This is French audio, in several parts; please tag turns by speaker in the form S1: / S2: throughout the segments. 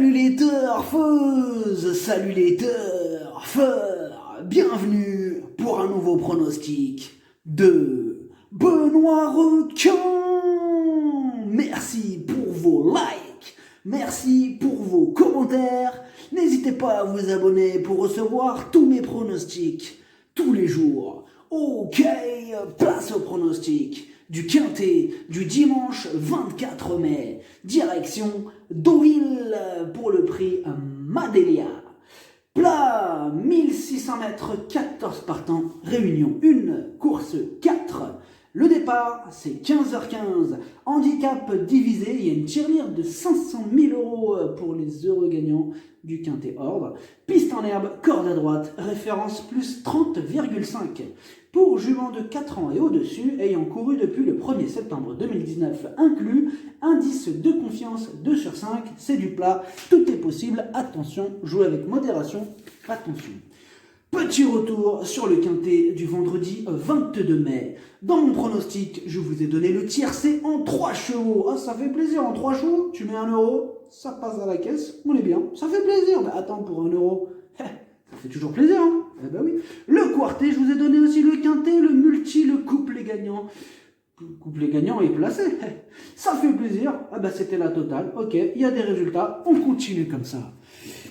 S1: Salut les turfeuses, salut les turfeurs, bienvenue pour un nouveau pronostic de Benoît Requin. Merci pour vos likes, merci pour vos commentaires. N'hésitez pas à vous abonner pour recevoir tous mes pronostics tous les jours. Ok, place au pronostic du Quintet du dimanche 24 mai, direction Deauville pour le prix Madélia. Plat 1600 mètres, 14 partants, réunion 1, course 4. Le départ, c'est 15h15. Handicap divisé, il y a une tirelire de 500 000 € pour les heureux gagnants du Quintet Ordre. Piste en herbe, corde à droite, référence plus 30,5. Pour juments de 4 ans et au-dessus, ayant couru depuis le 1er septembre 2019 inclus, indice de confiance 2 sur 5, c'est du plat, tout est possible, attention, jouez avec modération, attention. Petit retour sur le Quintet du vendredi 22 mai. Dans mon pronostic, je vous ai donné le tiercé en 3 chevaux. Ah, ça fait plaisir, en 3 chevaux, tu mets 1 €, ça passe à la caisse, on est bien. Ça fait plaisir, mais attends, pour 1 €, ça fait toujours plaisir, hein. Eh ben oui. Le quartet, je vous ai donné aussi le Quintet, le multi, le couplet gagnant. Le couplet gagnant est placé. Ça fait plaisir. Ah ben c'était la totale. Ok, il y a des résultats, on continue comme ça.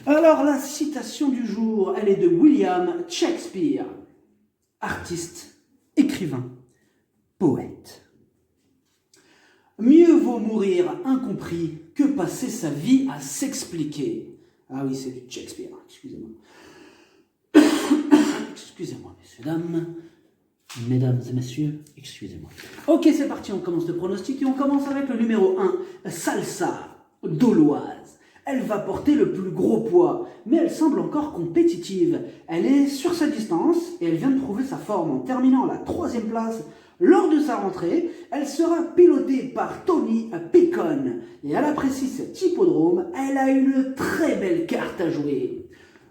S1: Alors, la citation du jour, elle est de William Shakespeare, artiste, écrivain, poète. Mieux vaut mourir incompris que passer sa vie à s'expliquer. Ah oui, c'est du Shakespeare, excusez-moi. Excusez-moi, messieurs, dames. Mesdames et messieurs, excusez-moi. Ok, c'est parti, on commence le pronostic et on commence avec le numéro 1, Salsa, Doloise. Elle va porter le plus gros poids, mais elle semble encore compétitive. Elle est sur sa distance et elle vient de prouver sa forme en terminant à la 3e place. Lors de sa rentrée, elle sera pilotée par Tony Picon. Et elle apprécie cet hippodrome, elle a une très belle carte à jouer.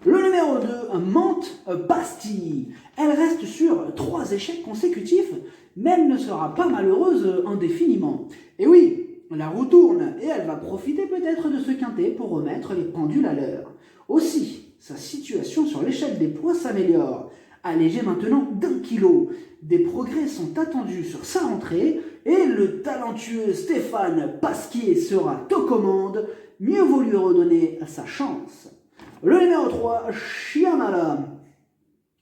S1: Le numéro 2, Mante Bastille. Elle reste sur 3 échecs consécutifs, mais elle ne sera pas malheureuse indéfiniment. Et oui, la roue tourne et elle va profiter peut-être de ce quintet pour remettre les pendules à l'heure. Aussi, sa situation sur l'échelle des poids s'améliore. Allégée maintenant d'1 kilo. Des progrès sont attendus sur sa rentrée et le talentueux Stéphane Pasquier sera aux commandes. Mieux vaut lui redonner sa chance. Le numéro 3, Chiamala.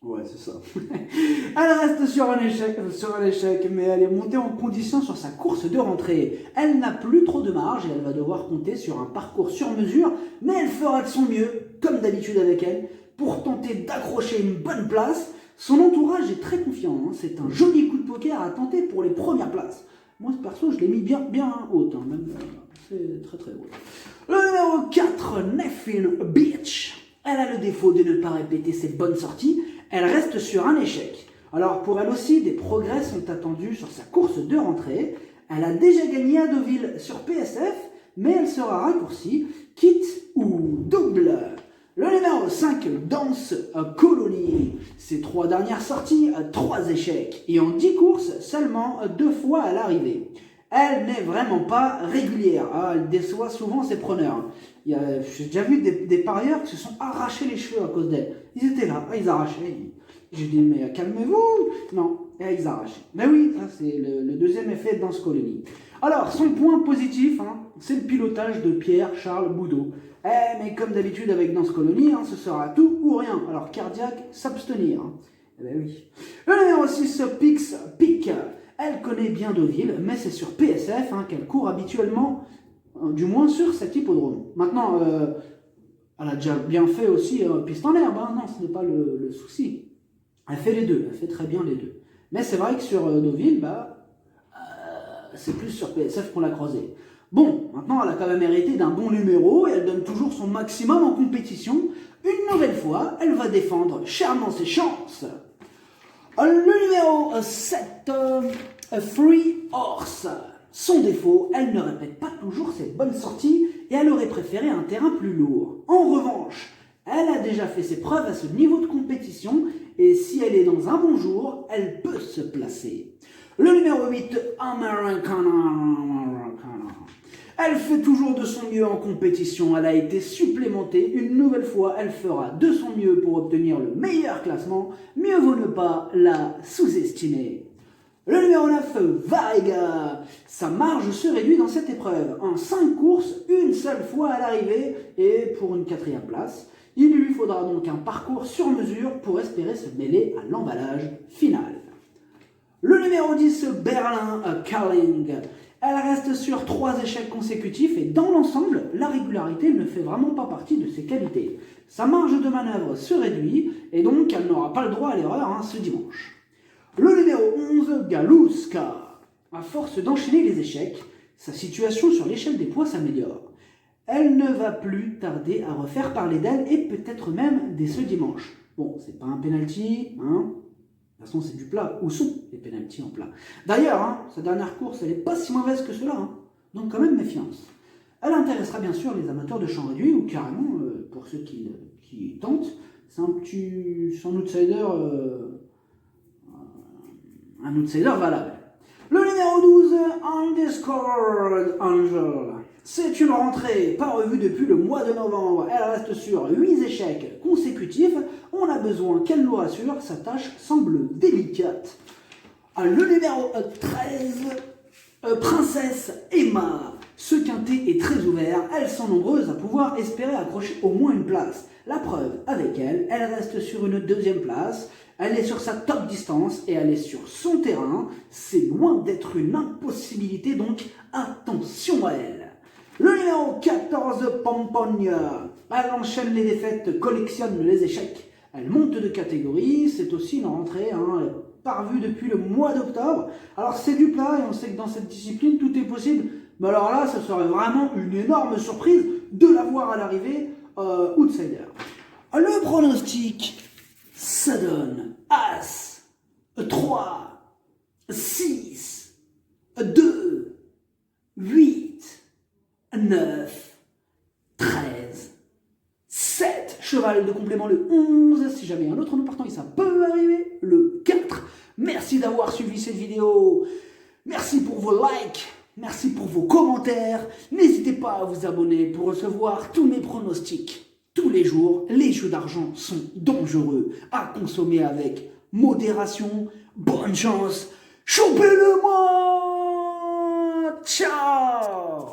S1: Ouais, c'est ça. Elle reste sur un échec, mais elle est montée en condition sur sa course de rentrée. Elle n'a plus trop de marge et elle va devoir compter sur un parcours sur mesure, mais elle fera de son mieux, comme d'habitude avec elle, pour tenter d'accrocher une bonne place. Son entourage est très confiant, hein. C'est un joli coup de poker à tenter pour les premières places. Moi, ce perso, je l'ai mis bien haute, hein. Même, c'est très très haut. Le numéro 4, Neffin Beach. Elle a le défaut de ne pas répéter ses bonnes sorties. Elle reste sur un échec. Alors pour elle aussi, des progrès sont attendus sur sa course de rentrée. Elle a déjà gagné à Deauville sur PSF, mais elle sera raccourcie, quitte ou double. Le numéro 5, Danse Colonie. Ses 3 dernières sorties, 3 échecs. Et en 10 courses, seulement 2 fois à l'arrivée. Elle n'est vraiment pas régulière. Ah, elle déçoit souvent ses preneurs. J'ai déjà vu des parieurs qui se sont arrachés les cheveux à cause d'elle. Ils étaient là, ils arrachaient. J'ai dit, mais calmez-vous. Non, et ils arrachaient. Mais oui, ça c'est le deuxième effet de Danse Colonie. Alors, son point positif, hein, c'est le pilotage de Pierre-Charles Boudot. Mais comme d'habitude avec Danse Colonie, hein, ce sera tout ou rien. Alors, cardiaque, s'abstenir. Hein. Eh ben oui. Le numéro 6, Pix Pic. Elle connaît bien Deauville, mais c'est sur PSF hein, qu'elle court habituellement, du moins sur cet hippodrome. Maintenant, elle a déjà bien fait aussi piste en herbe, hein. Non, ce n'est pas le souci. Elle fait les deux, elle fait très bien les deux. Mais c'est vrai que sur Deauville, c'est plus sur PSF qu'on l'a croisée. Bon, maintenant, elle a quand même hérité d'un bon numéro et elle donne toujours son maximum en compétition. Une nouvelle fois, elle va défendre chèrement ses chances. Le numéro 7, Free Horse. Son défaut, elle ne répète pas toujours ses bonnes sorties et elle aurait préféré un terrain plus lourd. En revanche, elle a déjà fait ses preuves à ce niveau de compétition et si elle est dans un bon jour, elle peut se placer. Le numéro 8, Americana. Elle fait toujours de son mieux en compétition. Elle a été supplémentée une nouvelle fois. Elle fera de son mieux pour obtenir le meilleur classement. Mieux vaut ne pas la sous-estimer. Le numéro 9, Variga. Sa marge se réduit dans cette épreuve. En 5 courses, une seule fois à l'arrivée et pour une 4e place. Il lui faudra donc un parcours sur mesure pour espérer se mêler à l'emballage final. Le numéro 10, Berlin Carling. Elle reste sur 3 échecs consécutifs et dans l'ensemble, la régularité ne fait vraiment pas partie de ses qualités. Sa marge de manœuvre se réduit et donc elle n'aura pas le droit à l'erreur ce dimanche. Le numéro 11, Galuska. À force d'enchaîner les échecs, sa situation sur l'échelle des poids s'améliore. Elle ne va plus tarder à refaire parler d'elle et peut-être même dès ce dimanche. Bon, c'est pas un penalty, hein. De toute façon, c'est du plat. Où sont les pénaltys en plat? D'ailleurs, sa dernière course, elle n'est pas si mauvaise que cela. Donc, quand même, méfiance. Elle intéressera bien sûr les amateurs de champ réduit ou carrément, pour ceux qui tentent, c'est un outsider valable. Le numéro 12, Undiscovered Angel. C'est une rentrée pas revue depuis le mois de novembre. Elle reste sur 8 échecs consécutifs. On a besoin qu'elle nous rassure, sa tâche semble délicate. Le numéro 13, Princesse Emma. Ce quintet est très ouvert, elles sont nombreuses à pouvoir espérer accrocher au moins une place. La preuve, avec elle, elle reste sur une 2e place, elle est sur sa top distance et elle est sur son terrain. C'est loin d'être une impossibilité, donc attention à elle. Le numéro 14, Pomponia. Elle enchaîne les défaites, collectionne les échecs. Elle monte de catégorie, c'est aussi une rentrée, pas revue depuis le mois d'octobre. Alors c'est du plat et on sait que dans cette discipline, tout est possible. Mais alors là, ce serait vraiment une énorme surprise de la voir à l'arrivée outsider. Le pronostic, ça donne As, 3, 6, 2, 8, 9, 13, 7. Cheval de complément le 11. Si jamais un autre nous partant, ça peut arriver le 4. Merci d'avoir suivi cette vidéo. Merci pour vos likes. Merci pour vos commentaires. N'hésitez pas à vous abonner pour recevoir tous mes pronostics. Tous les jours, les jeux d'argent sont dangereux. À consommer avec modération. Bonne chance. Chopez-le-moi. Ciao.